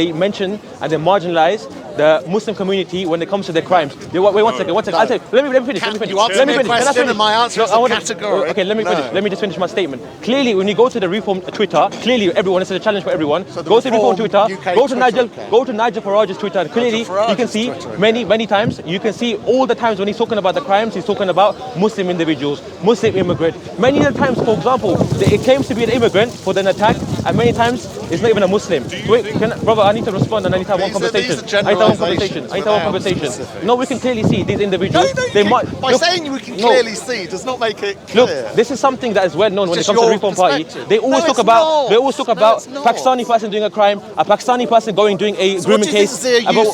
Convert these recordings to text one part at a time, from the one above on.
they mention and they marginalize the Muslim community when it comes to their crimes. Wait, one second. I'll tell you. Let me finish. You answer me a question and my answer is a category. Okay, let me just finish my statement. Clearly, when you go to the Reform Twitter, clearly everyone, this is a challenge for everyone. So go to Reform Twitter, go to Nigel Farage's Twitter. And clearly, you can see many times. You can see all the times when he's talking about the crimes, he's talking about Muslim individuals, Muslim immigrant. Many of the times, for example, it claims to be an immigrant for an attack, and many times it's not even a Muslim. Wait, brother, I need to respond and I need to have one conversation. I need to have one conversation. No, we can clearly see these individuals. By saying we can clearly see does not make it clear. Look, this is something that is well known when it comes to the Reform Party. They always talk about Pakistani person doing a crime, a Pakistani person doing a grooming case.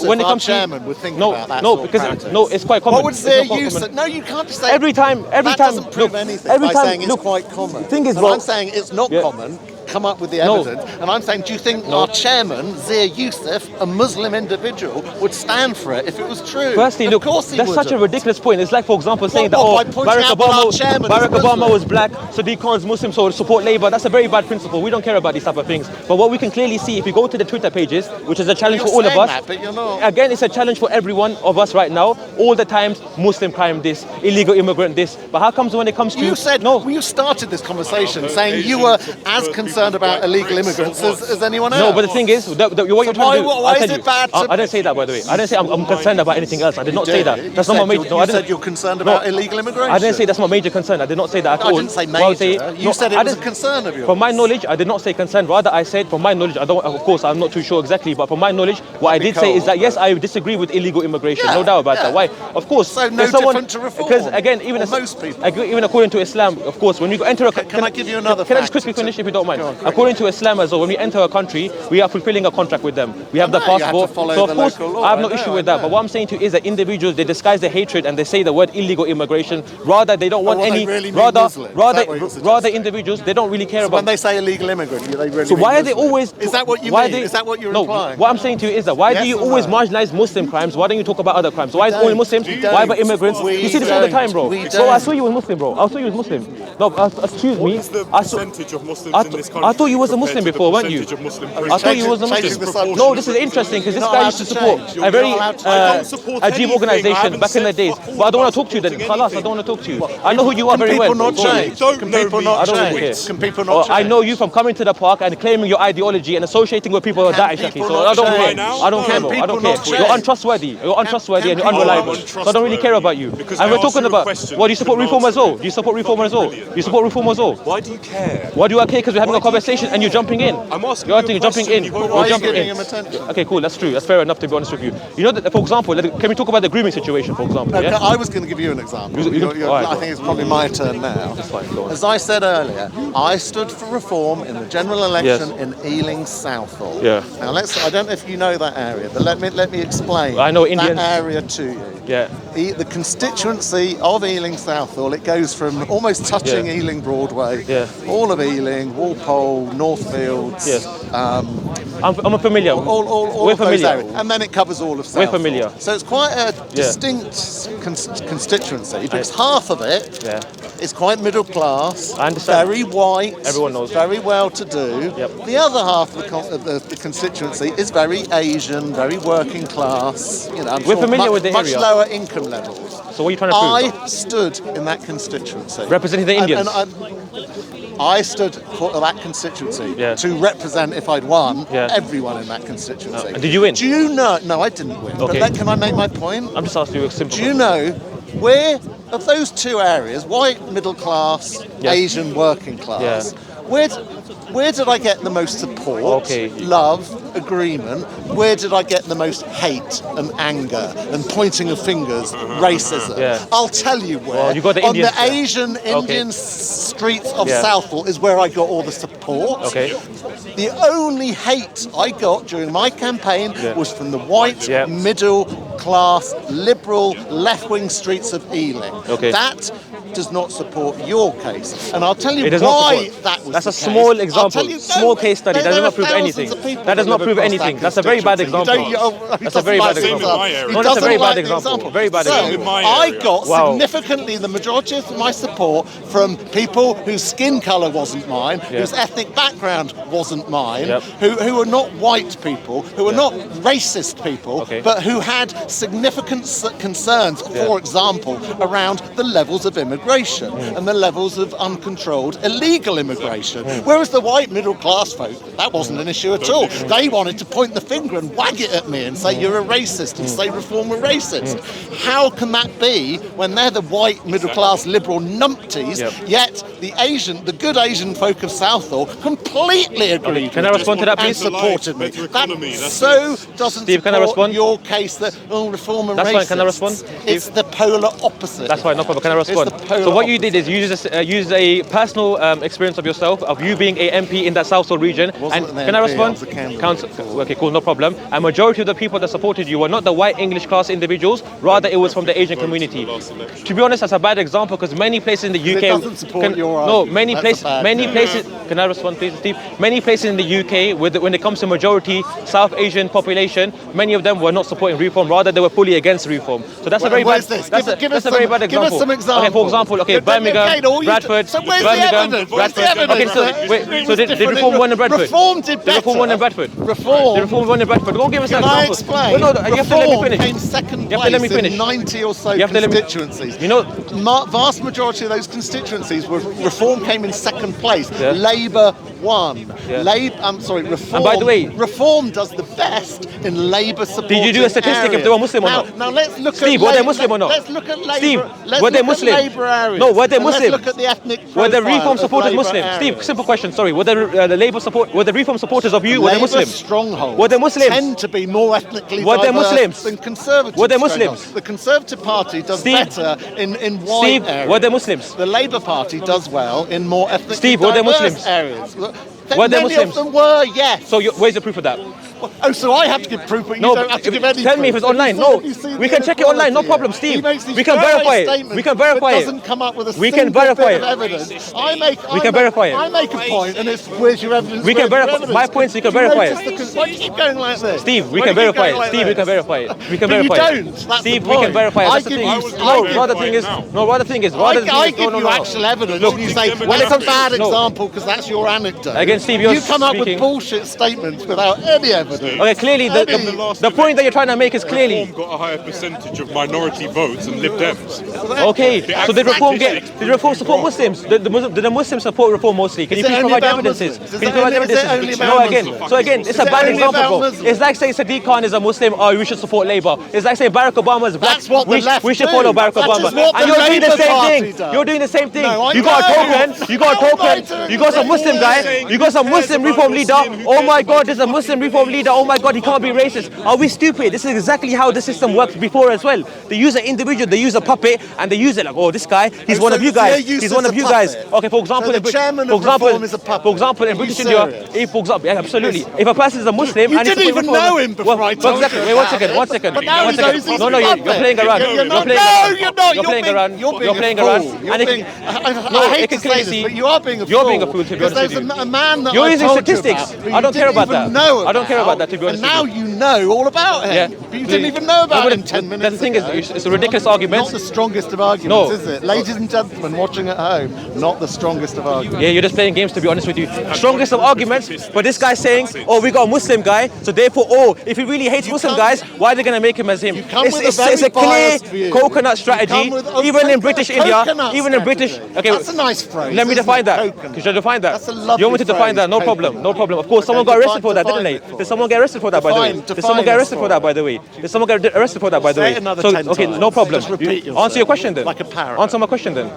When it comes to chairman would think about that it's quite common. What would Zia Yusuf? No, you can't say every time. That doesn't prove anything by saying it's quite common. Thing is, I'm saying it's not common. Come up with the evidence, and I'm saying, do you think our chairman, Zia Yusuf, a Muslim individual, would stand for it if it was true? Firstly, look, that's such a ridiculous point. It's like, for example, saying that Barack Obama was black, Sadiq Khan's Muslim, so support Labour. That's a very bad principle. We don't care about these type of things. But what we can clearly see, if you go to the Twitter pages, which is a challenge for all of us, but you're not. Again, it's a challenge for every one of us right now. All the times, Muslim crime this, illegal immigrant this. But how comes when it comes to... You said, you started this conversation saying you were as concerned about illegal immigrants as anyone else. No, but the thing is, what you're trying to do... Why is it bad to... I didn't say that, by the way. I didn't say I'm concerned about anything else. I did not say that. That's not my major... You said you're concerned about illegal immigration. I didn't say that's my major concern. I did not say that at all. I didn't say major. You said it was a concern of yours. From my knowledge, I did not say concern. Rather, I said, from my knowledge, of course, I'm not too sure exactly, but from my knowledge, what I did say is that, yes, I disagree with illegal immigration. No doubt about that. Why? Of course. So no different to reform. Because, again, even according to Islam, of course, when you enter a... Can I give you another fact? Can I just quickly finish, if you don't mind? According to Islam as well, when we enter a country, we are fulfilling a contract with them. We have the passport. So, of course, I have no issue with that. But what I'm saying to you is that individuals, they disguise their hatred and they say the word illegal immigration. Rather, they don't want any... Rather, individuals, they don't really care about... When they say illegal immigrant, they really mean... So why are they always... Is that what you mean? Is that what you're implying? What I'm saying to you is that why do you always marginalize Muslim crimes? Why don't you talk about other crimes? Why is it only Muslims? Why about immigrants? You see this all the time, bro. Bro, I saw you was Muslim, bro. I saw you was Muslim. No, excuse me. What is the percentage of Muslims in this country? I thought you was a Muslim before, weren't you? I thought you was a Muslim. No, this is interesting because this guy used to support a very Ajib organization back in the days. But I don't want to talk to you then. Khalas, I don't want to talk to you. I know who you are very well. Can people not change? Can people not change? I know you from coming to the park and claiming your ideology and associating with people who are Daesh. So I don't care. I don't care, bro. I don't care. You're untrustworthy. You're untrustworthy and you're unreliable. So I don't really care about you. And we're talking about, well, do you support reform as well? Do you support reform as well? Do you support reform as well? Why do you care? Why do I care? Because we're having a conversation and you're jumping in. I'm asking you're jumping in. Why are you giving him attention? Okay, cool. That's true. That's fair enough, to be honest with you. You know that, for example, can we talk about the grooming situation, for example? No, I was going to give you an example. I think it's probably my turn now. That's fine. Go on. As I said earlier, I stood for reform in the general election in Ealing Southall. Yeah. Now I don't know if you know that area, but let me explain I know Indians. that area to you. Yeah. The constituency of Ealing Southall, it goes from almost touching Ealing Broadway, all of Ealing, Walpole, Northfields. Yes. I'm familiar. All of those areas. And then it covers all of Southall. We're familiar. So it's quite a distinct constituency because half of it is quite middle class, I understand. very white, everyone knows, very well to do. Yep. The other half of the constituency is very Asian, very working class. You know, we're familiar with the much area. Lower income levels. So what are you trying to prove? I stood in that constituency. Representing the Indians? I stood for that constituency to represent, if I'd won, everyone in that constituency. And did you win? Do you know? No, I didn't win. Okay. But can I make my point? I'm just asking you a simple question. Do you know where, of those two areas, white, middle class, Asian, working class, where did I get the most support, love, agreement? Where did I get the most hate and anger and pointing of fingers, racism? I'll tell you where. Well, you got the on Indians, the Indian streets of Southall is where I got all the support. The only hate I got during my campaign was from the white, middle class, liberal, left-wing streets of Ealing. That does not support your case. And I'll tell you It does not why support. that was That's the a case. small I'll example, tell you, small case study. That does there not are prove thousands anything. of people That does not prove across anything. that That's a very bad constituency. example. He That's a very doesn't bad like example. my area. He No, that's a doesn't very like bad the example. Very bad So, example. In my I area. got Wow. significantly the majority of my support from people whose skin colour wasn't mine, whose ethnic background wasn't mine, who were not white people, who were not racist people, but who had significant concerns, for example, around the levels of immigration and the levels of uncontrolled illegal immigration. Whereas the white middle class folk, that wasn't an issue at all. They wanted to point the finger and wag it at me and say you're a racist and say reform were racist. How can that be when they're the white middle class liberal numpties, yet the good Asian folk of Southall completely agreed Can I respond to that, please? and supported me. Better That economy, that's so doesn't Steve, can I support respond? your case that reform and That's racist. fine, can I respond? It's the polar opposite. That's fine, no problem. Can I respond? It's the polar So what you opposite. did is you used a personal experience of yourself, of you being a MP in that Southall region. Wasn't And an can I MP, respond? I was a candidate. Okay, cool, no problem. A majority of the people that supported you were not the white English class individuals, rather it was from the Asian community. To be honest, that's a bad example because many places in the UK It doesn't support your argument. many That's places. Can I respond, please, Steve? Many places in the UK, when it comes to majority South Asian population, many of them were not supporting reform. Rather, they were fully against reform. So that's a very bad. That's a very bad example. Give us some examples. Okay, for example, Birmingham, Bradford, So where's Birmingham, the evidence? Bradford. Where's the evidence? Okay, so wait, so did reform won in Bradford? Reform did better. The reform won in Bradford. Reform. The reform won in Bradford. Go give us an Can I example. explain? Well, no, you have to let me finish. Reform came second You have to let me place finish. in 90 or so You have to let me- constituencies. You know, vast majority of those constituencies were Reform came in second place. Yeah. Labour won. Yeah. Reform. And by the way- Reform does the best in Labour support. Did you do a statistic if they were Muslim or not? Now let's look Steve, at were they Muslim or not? Let's look at Labour. Steve, let's were they look Muslim? At Labour areas. No, were they And Muslim? Let's look at the ethnic were the profile reform of supporters Labour Muslim? areas. Steve, simple question. Sorry, were the Labour support? Were the reform supporters of you? Were they Labour Muslim? strongholds Were they Muslims? tend to be more ethnically Were they diverse Muslims? than Conservative Were they strongholds. Muslims? The Conservative Party does Steve, better in white Steve, areas. were they Muslims? The Labour Party does well in more ethnically Steve, were they diverse Muslims? areas. Were they Many Muslims? of them were, yes. So where's the proof of that? Oh, so I have to give proof, but you No, don't have to give any tell me if proof. it's online. So No, you see we the can check it online. No inequality problem, here. Steve. He makes these We can throwaway verify it. statements We can verify but it. doesn't come up with a We can single verify bit of it. evidence. We can verify it. I make a point, and it's where's your evidence? We can where's your verify- evidence? my points, we can Do you verify it. notice why do you keep going like this? Steve, we Why can do you keep verify going it. like Steve, we this? can verify it. We can But you verify it. don't. That's Steve, the we can point. verify it. I That's the give thing. you- No, rather thing is, I give you actual evidence, Look, and you say, when well, it it's a comes- bad no. example because that's your anecdote. Again, Steve, you're you come up speaking- with bullshit statements without any evidence. Okay, clearly the point that you're trying to make is clearly. Reform got a higher percentage of minority votes than Lib Dems. Okay, so did reform support wrong. Muslims? Did the Muslims support reform mostly? Can Is you it please only provide about evidences? Muslims? Is Can you it provide only- is it evidences? only about No, again. Muslims? So again, it's Is a it bad only about example. Muslims? It's like saying Sadiq Khan is a Muslim. Oh, we should support Labour. It's like saying Barack Obama is black. That's what the left we should do. follow Barack That Obama. is what And the you're doing the Labour same Party thing. does. You're doing the same thing. No, I You got a know. token. You got a How am I token. doing You got some the Muslim same guy. thing? You got some Who cares Muslim about reform your leader. sin? Who Oh cares my about God, there's a Muslim reform leader. Oh my God, he can't be racist. Are we stupid? This is exactly how the system worked before as well. They use an individual, they use a puppet, and they use it like, oh, this guy, he's Oh, one so of you they're guys. used He's as one of a you guys. puppet. Okay, for example, So in the chairman for of example, Reform is a puppet. for example, in Are you British India, serious? if for example, yeah, absolutely. If a person is a Muslim, You and he's didn't even supporting know reform- him before I told exactly. you Wait, one about second, it. one second. But now one he second. knows he's No, a you're puppet. playing around. You're You're not. playing No, around. you're not. You're playing around. You're being You're a playing fool. around. You're And it being, can- I hate it can to say clearly this, see- but you are being a You're fool. being a fool, to be Because honest there's with you. a man that You're I using told statistics. you about, who I don't you care didn't about even that. know I don't care about that, to be honest And now with you. you know all about him. Yeah. But you didn't even know about No, but him 10 minutes the thing is, ago. it's a ridiculous argument. Not the strongest of arguments, No. is it? Ladies and gentlemen watching at home, not the strongest of arguments. Yeah, you're just playing games, to be honest with you. Strongest of arguments, but this guy's saying, oh, we got a Muslim guy, so therefore, oh, if he really hates Muslim guys, why are they going to make him as him? come with a very It's a clear biased view. coconut strategy, You come with a even in coconut British India, strategy. even in British... Okay, That's a nice phrase. let me isn't define it? that. Coconut. Could you define that? That's a lovely You want me to define phrase, that? No coconut. problem, no problem. Of course, Okay, someone got arrested for that, define didn't it they? for Did someone get arrested for that, by the way? Define Did someone get it arrested for for that, by the way? Did someone get arrested for that, by the Say way? it another So, 10 okay, times. no problem. Just repeat Answer yourself, your question then. like a parrot. Answer my question then.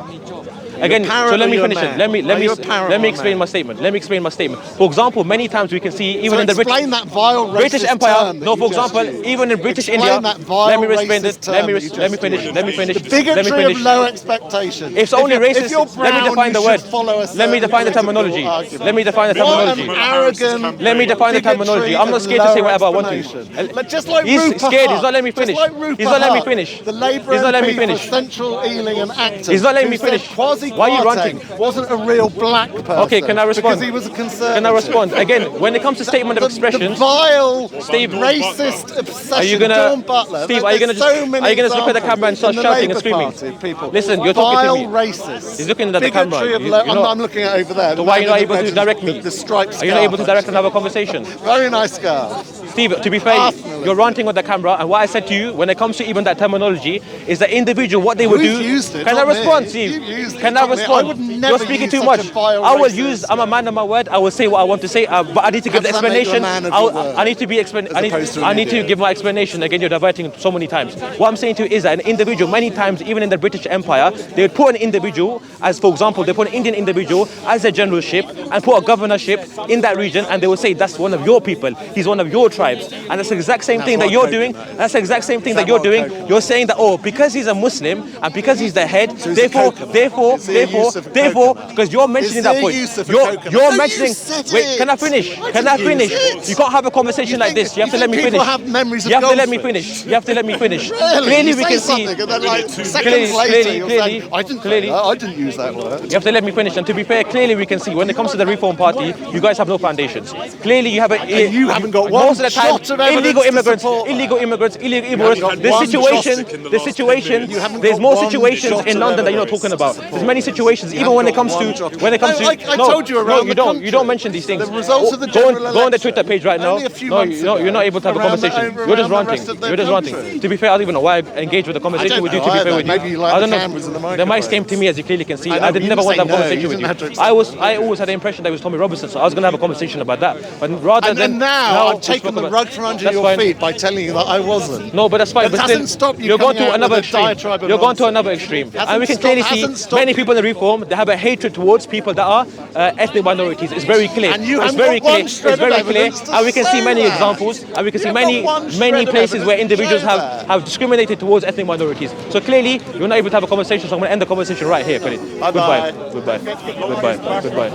Again, so let me finish it. Let me explain man? my statement. Let me explain my statement. For example, many times we can see even in the explain that vile British racist Empire. term that No, you for just example, used. even in British Explain India. that vile Let me respond racist it. term Let me that you just finish. used. Let me finish. The bigotry Let me finish. of low expectations. It's only If racist. you're Let me brown, define the you word. should follow a Let me certain define the political terminology. argument. Let me define the What terminology. an arrogant Let me define the terminology. I'm not scared to say whatever I want to. Just like He's Rupert scared. Hutt. He's not letting me finish. Just like Rupert He's not letting me Hutt, finish. The Labour He's not letting me MP for finish. Central Ealing and Acton. He's not letting me who said finish. Kwasi Why are you ranting? Kwarteng wasn't a real black person. Okay, can I respond? Because he was a conservative. Can I respond? Again, when it comes to statement of The expressions, vile, Steve, racist obsession. are you gonna, Dawn Butler. Steve? Are you gonna There's so many are you gonna just look at the camera and start examples in the shouting and Labour screaming? Party, people. Listen, you're talking to me. Vile racist. He's looking at the camera. Bigotry of You- you're not- I'm looking at over there. So why are you not able to direct me? The striped Are you not able to scarf, direct actually. another conversation? Very nice scarf. Steve, to be fair, Arsenal. you're ranting on the camera, and what I said to you when it comes to even that terminology is the individual, what they would You've do. used it, Can I not me. respond, Steve? You've used it, Can I not me. respond? I would You're never speaking use too such much. a vile I will racist- use. I'm a man of my word. I will say what I want to say, but I need to give the How does that make you a explanation. man of your word? I need to be explain. As I need, opposed to an I need to idiot? give my explanation. Again, you're diverting so many times. What I'm saying to you is that an individual, many times, even in the British Empire, they would put an individual, as for example, they put an Indian individual as a generalship and put a governorship in that region, and they will say that's one of your people. He's one of your tribes, and that's the exact same thing that what you're coconut doing. is. That's the exact same thing Is that that you're what doing. coconut You're saying that because he's a Muslim and because he's the head, he's a therefore, coconut. Is he a use of a coconut? because you're mentioning Is that he a point. use of a You're coconut? you're No, mentioning. you said Wait, it. can I finish? I Can I didn't finish? use it. You can't have a conversation like this. You have to let me people finish. have memories of You have to let me goldfish? finish. You have to let me finish. Really? Clearly, You we say can see. something and then like seconds Clearly, later you're clearly, saying, I didn't clearly. say that. I didn't use that word. You have to let me finish. And to be fair, clearly we can see when it comes to the Reform Party, you guys have no foundations. Clearly, you have a. And you haven't got one most of the time, shot of evidence illegal to immigrants, support that. illegal immigrants, illegal haven't immigrants. got The one situation, shot in the the last 10 situation. minutes. You haven't There's got more one situations shot in of London that you're not evidence talking to about. support There's many that. situations, You even when it haven't comes got to one shot. when it comes No, to. I told you around you the don't. You don't country. mention these things. The results of the Go on general the election, Twitter page right now. only a few No, months ago, you're not able to have a around the- conversation. around You're just the ranting. rest of the You're just ranting. country. To be fair, I don't even know why I engaged with the conversation don't with you. know To be fair either. with you, Maybe you like I the don't know. cameras and the The mics came microphones. to me, as you clearly can see. I know, I but you never didn't want to have a say no. conversation You with didn't you. have to explain. I always had the impression that it was Tommy Robinson, so I was going to have a conversation about that. But rather than And now we I've taken spoke the about- rug from under That's your fine. feet by telling you that I wasn't. No, but that's fine. That But doesn't still, stop you you're going coming to out another with a extreme. diatribe of You're going to nonsense. another extreme, Hasn't and we can stopped- clearly hasn't see stopped many you. people in the Reform. They have a hatred towards people that are ethnic minorities. It's very clear. And you It's haven't very got one clear. It's shred of very clear, evidence to and we can see say many that. examples, and we can You see haven't many got one shred many of places where evidence to individuals say that. have discriminated towards ethnic minorities. So clearly, you're not able to have a conversation. So I'm going to end the conversation right here, Khalid. Goodbye. Goodbye. Goodbye. Goodbye.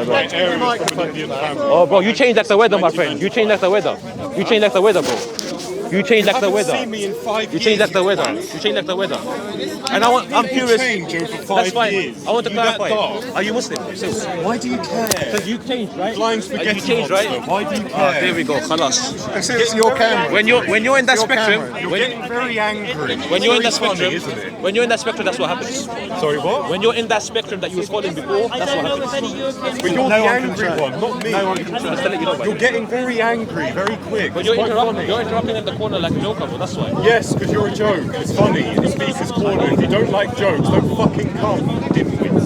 My area is from an Indian family. Oh, bro, you changed like the weather, my friend. You changed like the weather. You changed like the weather, bro. You changed like the weather. Seen me in 5 You years. changed like the weather. You changed like the weather. And I'm curious. Change over 5 That's fine. years. I want to You that clarify. dark? Are you Muslim? Why do you care? Because you changed, right? Flying You spaghetti changed, right? monster. Why do you Ah, care? there we go. Khalas. It's your camera. When you're in that spectrum, You're getting very angry. when you're in that It's very spectrum, funny, isn't it? when you're in that spectrum, that's what happens. Sorry, what? When you're in that spectrum that you was calling before, that's what happens. But you're the angry one, not me. Just to let you know, You're man. getting very angry, very quick. But It's you're quite interrupting. funny. You're interrupting in the corner like a joker, bro. That's why. Yes, because you're a joke. It's funny. In the speaker's corner. If you don't like jokes, don't fucking come, you dimwits.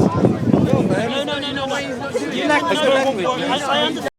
No. You like the language. I understand.